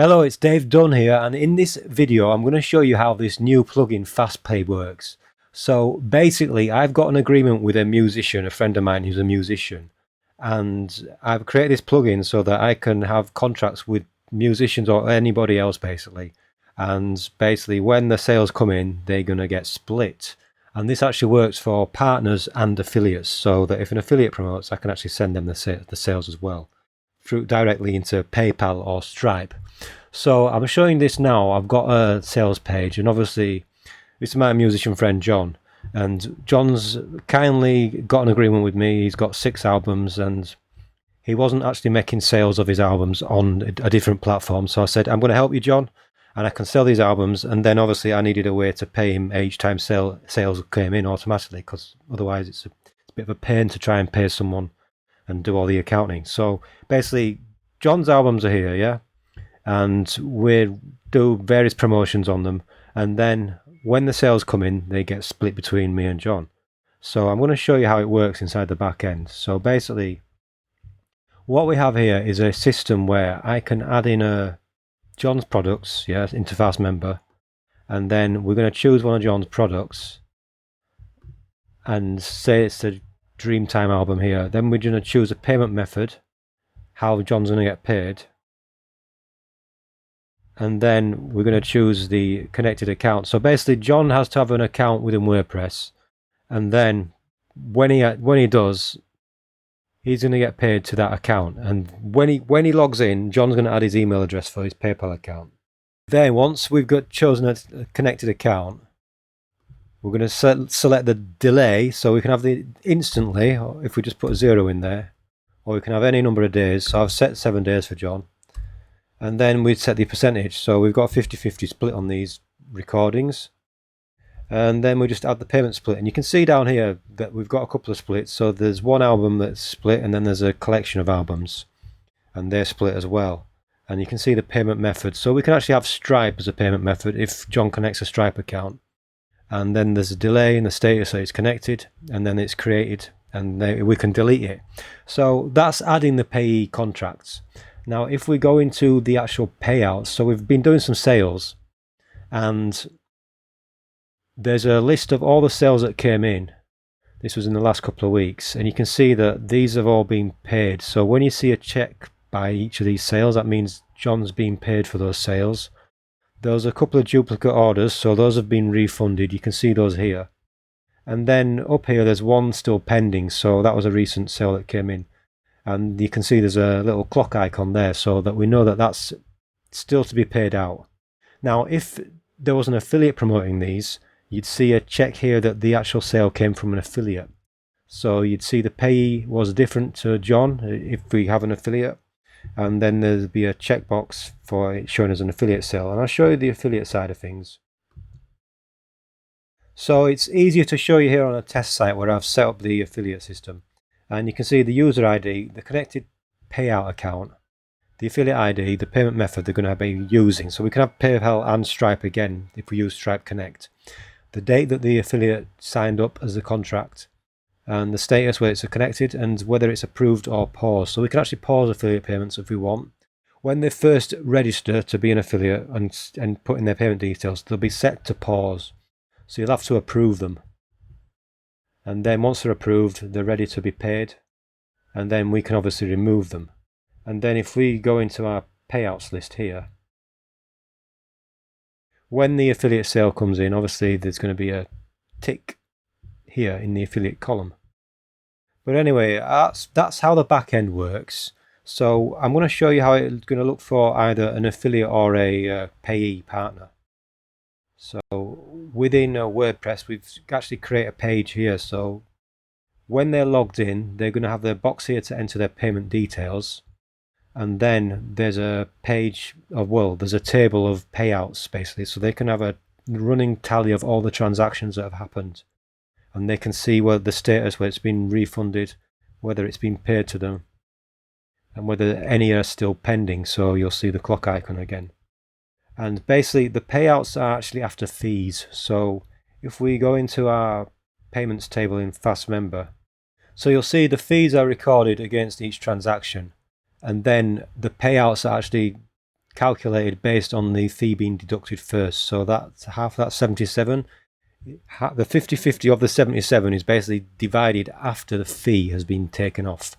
Hello, it's Dave Dunn here, and in this video I'm going to show you how this new plugin FastPay works. So basically I've got an agreement with a musician, a friend of mine who's a musician, and I've created this plugin so that I can have contracts with musicians or anybody else basically. And basically when the sales come in, they're going to get split. And this actually works for partners and affiliates, so that if an affiliate promotes, I can actually send them the sales as well, through directly into PayPal or Stripe. So I'm showing this now. I've got a sales page, and obviously it's my musician friend John, and John's kindly got an agreement with me. He's got 6 albums, and he wasn't actually making sales of his albums on a different platform. So I said, I'm going to help you, John, and I can sell these albums. And then obviously I needed a way to pay him each time sales came in automatically, because otherwise it's a bit of a pain to try and pay someone and do all the accounting. So basically John's albums are here, yeah, and we do various promotions on them, and then when the sales come in, they get split between me and John. So I'm going to show you how it works inside the back end. So basically what we have here is a system where I can add in John's products, yeah, into FastMember, and then we're going to choose one of John's products and say it's the Dreamtime album here. Then we're going to choose a payment method, how John's going to get paid, and then we're going to choose the connected account. So basically John has to have an account within WordPress, and then when he does, he's going to get paid to that account. And when he logs in, John's going to add his email address for his PayPal account. Then once we've chosen a connected account, we're going to select the delay, so we can have the instantly, or if we just put a 0 in there, or we can have any number of days. So I've set 7 days for John. And then we'd set the percentage. So we've got a 50-50 split on these recordings. And then we just add the payment split. And you can see down here that we've got a couple of splits. So there's one album that's split, and then there's a collection of albums, and they're split as well. And you can see the payment method. So we can actually have Stripe as a payment method if John connects a Stripe account. And then there's a delay in the status, so it's connected, and then it's created, and then we can delete it. So that's adding the payee contracts. Now, if we go into the actual payouts, so we've been doing some sales, and there's a list of all the sales that came in. This was in the last couple of weeks, and you can see that these have all been paid. So when you see a check by each of these sales, that means John's been paid for those sales. There's a couple of duplicate orders, so those have been refunded. You can see those here. And then up here, there's one still pending, so that was a recent sale that came in. And you can see there's a little clock icon there, so that we know that that's still to be paid out. Now, if there was an affiliate promoting these, you'd see a check here that the actual sale came from an affiliate. So you'd see the payee was different to John if we have an affiliate. And then there'd be a checkbox for it showing as an affiliate sale. And I'll show you the affiliate side of things. So it's easier to show you here on a test site where I've set up the affiliate system. And you can see the user ID, the connected payout account, the affiliate ID, the payment method they're going to be using. So we can have PayPal and Stripe again if we use Stripe Connect. The date that the affiliate signed up as a contract, and the status where it's connected, and whether it's approved or paused. So we can actually pause affiliate payments if we want. When they first register to be an affiliate and put in their payment details, they'll be set to pause. So you'll have to approve them. And then once they're approved, they're ready to be paid. And then we can obviously remove them. And then if we go into our payouts list here, when the affiliate sale comes in, obviously there's going to be a tick here in the affiliate column. But anyway, that's how the back end works. So I'm going to show you how it's going to look for either an affiliate or a payee partner. So within WordPress, we've actually created a page here. So when they're logged in, they're going to have their box here to enter their payment details. And then there's a page of, well, there's a table of payouts basically. So they can have a running tally of all the transactions that have happened. And they can see whether the status, where it's been refunded, whether it's been paid to them, and whether any are still pending. So you'll see the clock icon again. And basically the payouts are actually after fees. So if we go into our payments table in FastMember, so you'll see the fees are recorded against each transaction, and then the payouts are actually calculated based on the fee being deducted first. So that half that 77, the 50-50 of the 77 is basically divided after the fee has been taken off.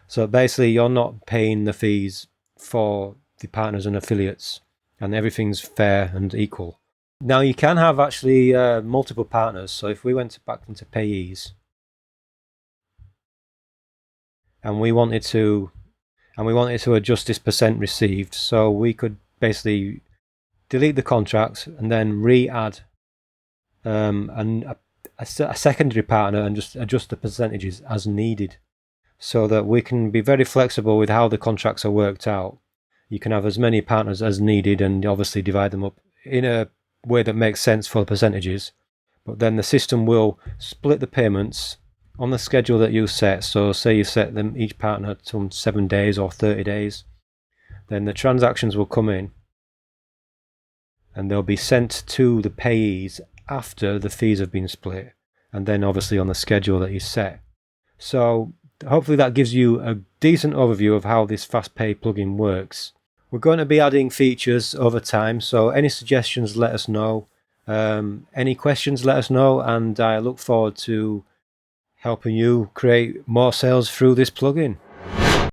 So basically you're not paying the fees for the partners and affiliates, and everything's fair and equal. Now you can have actually multiple partners. So if we went back into payees and we wanted to adjust this percent received, so we could basically delete the contract and then re-add a secondary partner and just adjust the percentages as needed, so that we can be very flexible with how the contracts are worked out. You can have as many partners as needed and obviously divide them up in a way that makes sense for the percentages, but then the system will split the payments on the schedule that you set. So say you set them each partner to 7 days or 30 days, then the transactions will come in and they'll be sent to the payees after the fees have been split, and then obviously on the schedule that you set. So hopefully that gives you a decent overview of how this FastPay plugin works. We're going to be adding features over time, so any suggestions, let us know. Any questions, let us know, and I look forward to helping you create more sales through this plugin.